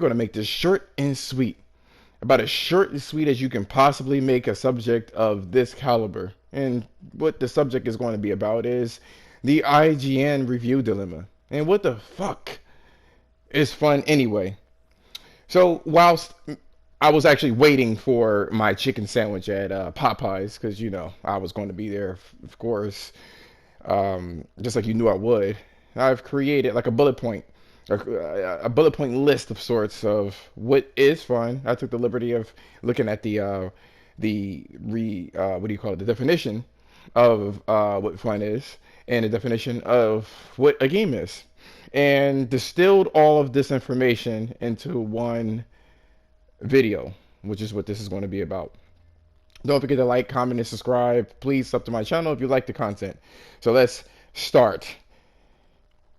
we're going to make this short and sweet. About as short and sweet as you can possibly make a subject of this caliber. And what the subject is going to be about is the IGN review dilemma. And what the fuck is fun anyway? So, whilst I was actually waiting for my chicken sandwich at Popeyes, because, you know, I was going to be there, of course, just like you knew I would, I've created like a bullet point list of sorts of what is fun. I took the liberty of looking at what do you call it, the definition of what fun is and the definition of what a game is, and distilled all of this information into one video, which is what this is going to be about. Don't forget to like, comment, and subscribe. Please sub to my channel if you like the content. So let's start.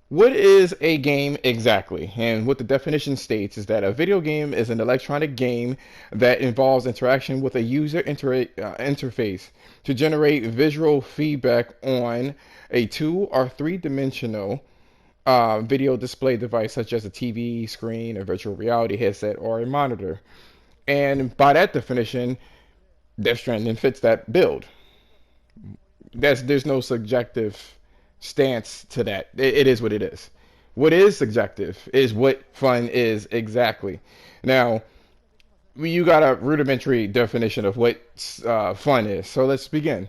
What is a game exactly? And what the definition states is that a video game is an electronic game that involves interaction with a user interface to generate visual feedback on a 2 or 3-dimensional video display device, such as a TV screen, a virtual reality headset, or a monitor. And by that definition, Death Stranding fits that build. There's no subjective stance to that. It is what it is. What is subjective is what fun is exactly. Now, you got a rudimentary definition of what fun is. So let's begin.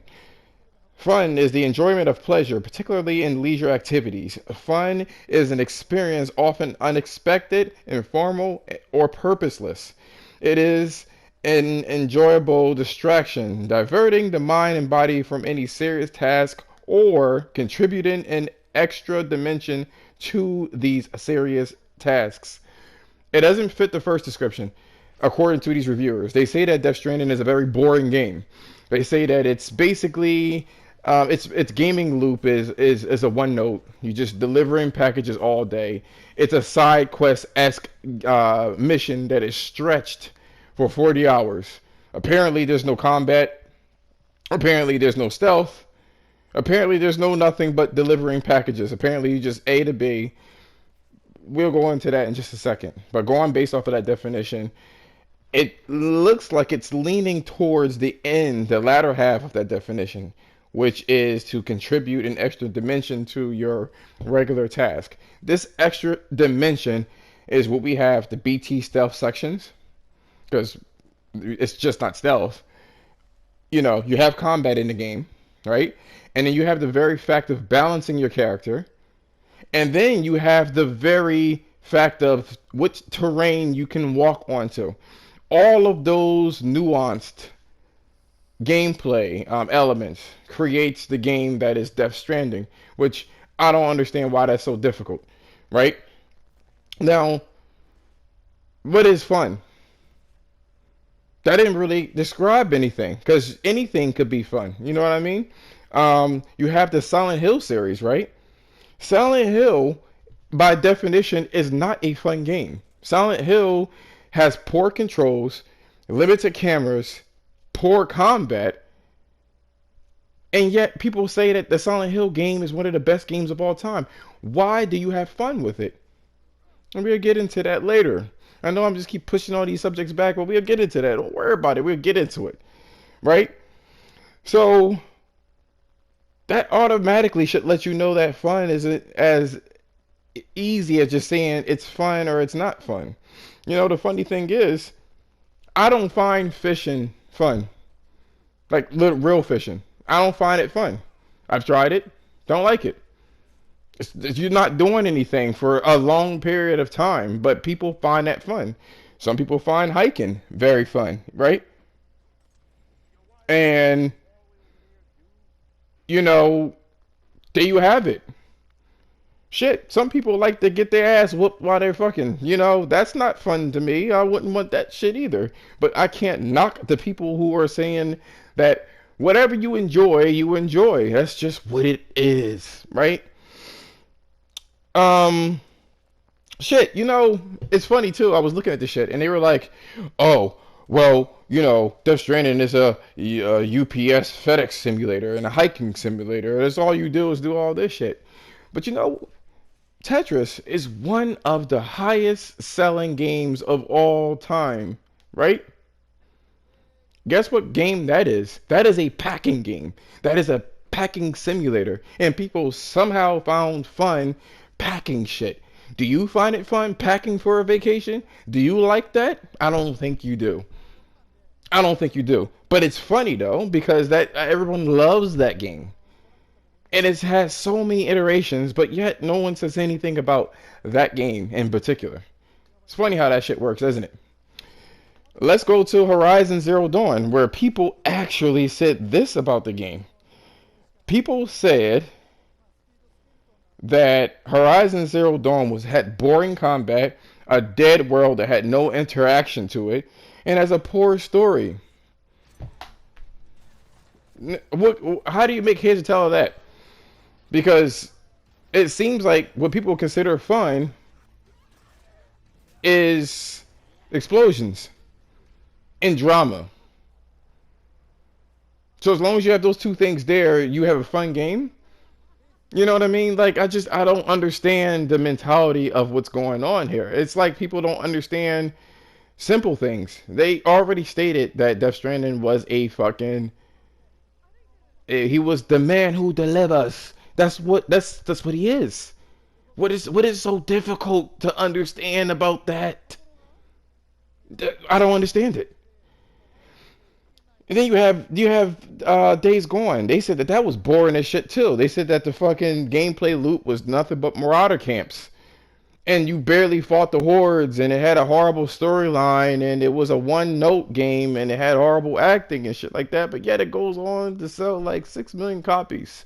Fun is the enjoyment of pleasure, particularly in leisure activities. Fun is an experience often unexpected, informal, or purposeless. It is an enjoyable distraction, diverting the mind and body from any serious task or contributing an extra dimension to these serious tasks. It doesn't fit the first description, according to these reviewers. They say that Death Stranding is a very boring game. They say that it's basically its gaming loop is a one note. You just delivering packages all day. It's a side quest-esque mission that is stretched for 40 hours. Apparently there's no combat. Apparently there's no stealth. Apparently there's no nothing but delivering packages. Apparently you just A to B. We'll go into that in just a second. But going based off of that definition, it looks like it's leaning towards the end, the latter half of that definition, which is to contribute an extra dimension to your regular task. This extra dimension is what we have the BT stealth sections, because it's just not stealth. You know, you have combat in the game, right? And then you have the very fact of balancing your character. And then you have the very fact of which terrain you can walk onto. All of those nuanced gameplay elements creates the game that is Death Stranding, which I don't understand why that's so difficult, right? Now, what is fun? That didn't really describe anything, because anything could be fun. You know what I mean? You have the Silent Hill series, right? Silent Hill, by definition, is not a fun game. Silent Hill has poor controls, limited cameras, poor combat, and yet people say that the Silent Hill game is one of the best games of all time. Why do you have fun with it? And we'll get into that later. I know I'm just keep pushing all these subjects back, but we'll get into that. Don't worry about it. We'll get into it, right? So that automatically should let you know that fun isn't as easy as just saying it's fun or it's not fun. You know, the funny thing is, I don't find fishing fun. Like real fishing. I don't find it fun. I've tried it. Don't like it. You're not doing anything for a long period of time, but people find that fun. Some people find hiking very fun, right? And, you know, there you have it. Shit, some people like to get their ass whooped while they're fucking. You know, that's not fun to me. I wouldn't want that shit either. But I can't knock the people who are saying that whatever you enjoy, you enjoy. That's just what it is, right? Shit, you know, it's funny too. I was looking at this shit and they were like, oh, well, you know, Death Stranding is a UPS FedEx simulator and a hiking simulator. That's all you do is do all this shit. But you know, Tetris is one of the highest selling games of all time, right? Guess what game that is? That is a packing game. That is a packing simulator. And people somehow found fun packing shit. Do you find it fun packing for a vacation? Do you like that? I don't think you do. I don't think you do. But it's funny though because that everyone loves that game. And it has so many iterations, but yet no one says anything about that game in particular. It's funny how that shit works, isn't it? Let's go to Horizon Zero Dawn, where people actually said this about the game. People said that Horizon Zero Dawn had boring combat, a dead world that had no interaction to it, and has a poor story. What? How do you make heads or tail of that? Because it seems like what people consider fun is explosions and drama. So as long as you have those two things there, you have a fun game. You know what I mean? Like I don't understand the mentality of what's going on here. It's like people don't understand simple things. They already stated that Death Stranding was a fucking he was the man who delivers. That's what he is. What is so difficult to understand about that? I don't understand it. And then you have Days Gone. They said that was boring as shit too. They said that the fucking gameplay loop was nothing but marauder camps, and you barely fought the hordes, and it had a horrible storyline, and it was a one-note game, and it had horrible acting and shit like that. But yet it goes on to sell like 6 million copies.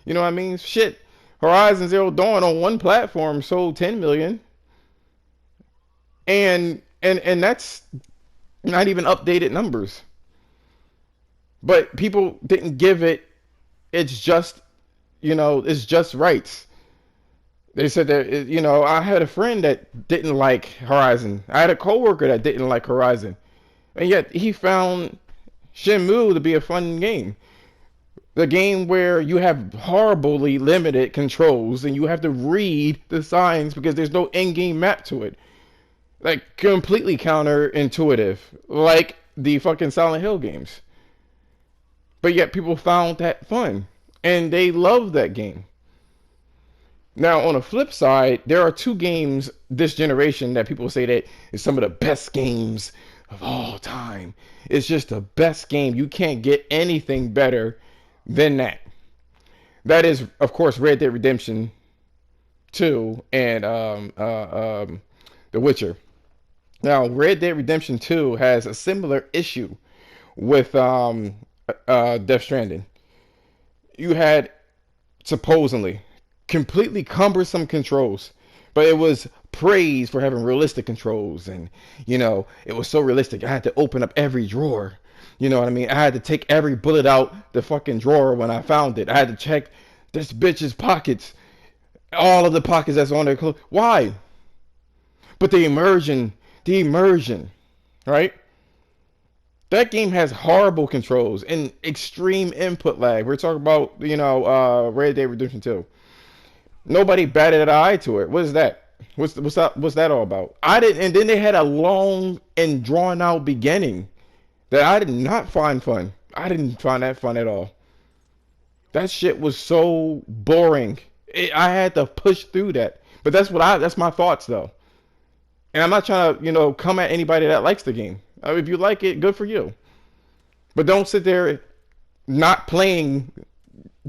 You know what I mean? Shit. Horizon Zero Dawn on one platform sold 10 million, and that's not even updated numbers. But people didn't give it. It's just, it's just rights. They said that, I had a friend that didn't like Horizon. I had a coworker that didn't like Horizon, and yet he found Shenmue to be a fun game. The game where you have horribly limited controls and you have to read the signs because there's no in-game map to it. Like completely counterintuitive, like the fucking Silent Hill games. But yet people found that fun and they love that game. Now on the flip side, there are two games this generation that people say that is some of the best games of all time. It's just the best game. You can't get anything better than that. That is, of course, Red Dead Redemption 2 and The Witcher. Now, Red Dead Redemption 2 has a similar issue with Death Stranding. You had supposedly completely cumbersome controls, but it was praised for having realistic controls, and it was so realistic. I had to open up every drawer. You know what I mean? I had to take every bullet out the fucking drawer when I found it. I had to check this bitch's pockets, all of the pockets that's on their clothes. Why? But the immersion, right? That game has horrible controls and extreme input lag. We're talking about, Red Dead Redemption 2. Nobody batted an eye to it. What is that? What's that all about? I didn't, and then they had a long and drawn out beginning that I did not find fun. I didn't find that fun at all. That shit was so boring. I had to push through that. But that's my thoughts though. And I'm not trying to, come at anybody that likes the game. If you like it, good for you. But don't sit there not playing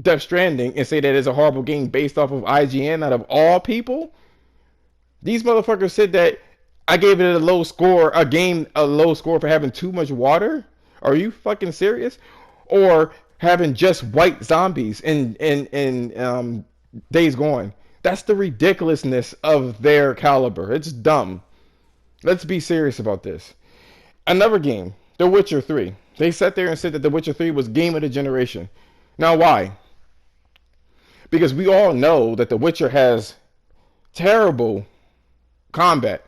Death Stranding and say that it's a horrible game based off of IGN out of all people. These motherfuckers said that I gave it a low score, a low score for having too much water. Are you fucking serious? Or having just white zombies in Days Gone. That's the ridiculousness of their caliber. It's dumb. Let's be serious about this. Another game, The Witcher 3. They sat there and said that The Witcher 3 was game of the generation. Now why? Because we all know that The Witcher has terrible combat.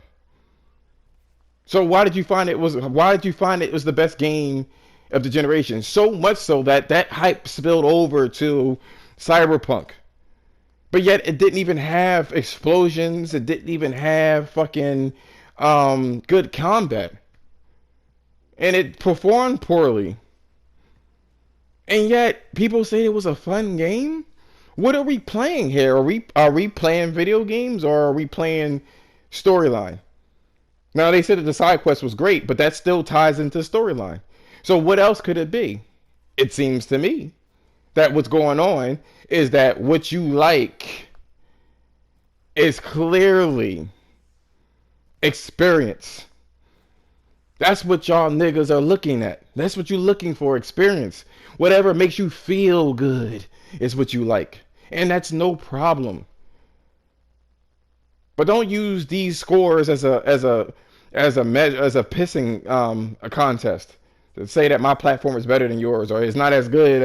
So why did you find it was the best game of the generation? So much so that hype spilled over to Cyberpunk. But yet it didn't even have explosions. It didn't even have fucking good combat, and it performed poorly. And yet people say it was a fun game. What are we playing here? Are we playing video games or are we playing storyline? Now they said that the side quest was great, but that still ties into storyline. So what else could it be? It seems to me that what's going on is that what you like is clearly experience. That's what y'all niggas are looking at. That's what you're looking for, experience. Whatever makes you feel good is what you like. And that's no problem. But don't use these scores as a pissing a contest to say that my platform is better than yours or it's not as good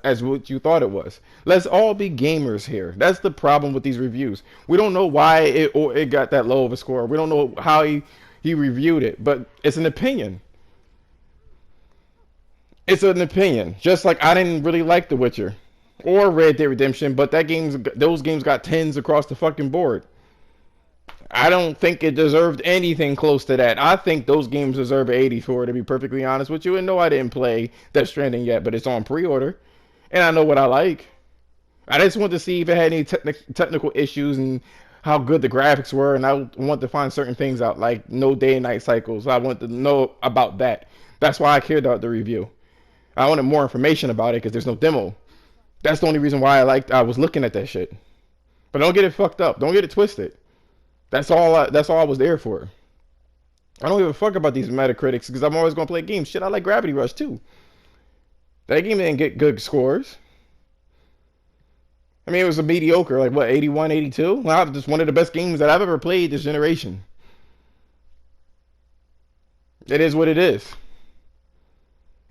as what you thought it was. Let's all be gamers here. That's the problem with these reviews. We don't know why it got that low of a score. We don't know how he reviewed it, but it's an opinion. It's an opinion. Just like I didn't really like The Witcher or Red Dead Redemption, but those games got tens across the fucking board. I don't think it deserved anything close to that. I think those games deserve an 84, to be perfectly honest with you. And no, I didn't play Death Stranding yet, but it's on pre-order, and I know what I like. I just want to see if it had any technical issues and how good the graphics were, and I want to find certain things out, like no day and night cycles. I want to know about that. That's why I cared about the review. I wanted more information about it because there's no demo. That's the only reason why I was looking at that shit. But don't get it fucked up. Don't get it twisted. That's all I was there for. I don't give a fuck about these Metacritics because I'm always gonna play games. Shit, I like Gravity Rush too. That game didn't get good scores. I mean, it was a mediocre, like what, 81, 82? Well, just one of the best games that I've ever played this generation. It is what it is.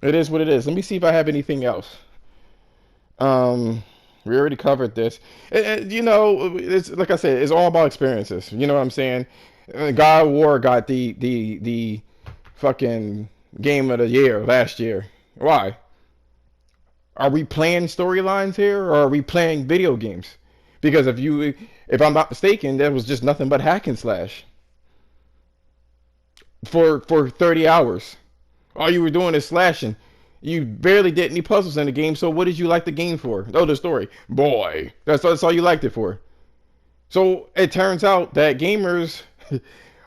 It is what it is. Let me see if I have anything else. Um, we already covered this. It's like I said, it's all about experiences. You know what I'm saying? God of War got the fucking game of the year last year. Why? Are we playing storylines here, or are we playing video games? Because if I'm not mistaken, that was just nothing but hack and slash for 30 hours. All you were doing is slashing. You barely did any puzzles in the game, so what did you like the game for? Oh, the story. Boy, that's all you liked it for. So it turns out that gamers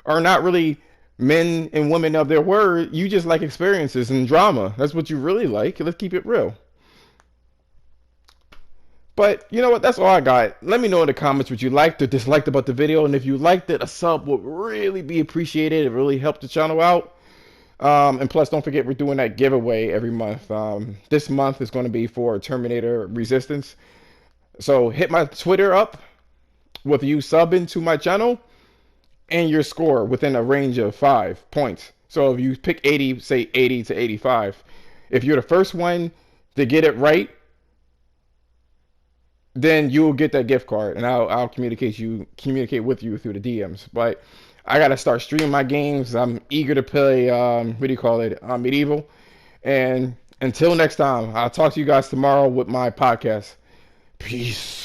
are not really men and women of their word. You just like experiences and drama. That's what you really like. Let's keep it real. But you know what? That's all I got. Let me know in the comments what you liked or disliked about the video. And if you liked it, a sub would really be appreciated. It really helped the channel out. And plus, don't forget we're doing that giveaway every month. This month is going to be for Terminator Resistance. So hit my Twitter up with you subbing to my channel and your score within a range of 5 points. So if you pick 80, say 80 to 85. If you're the first one to get it right, then you will get that gift card, and I'll communicate with you through the DMs. But I gotta start streaming my games. I'm eager to play. What do you call it? Medieval. And until next time, I'll talk to you guys tomorrow with my podcast. Peace.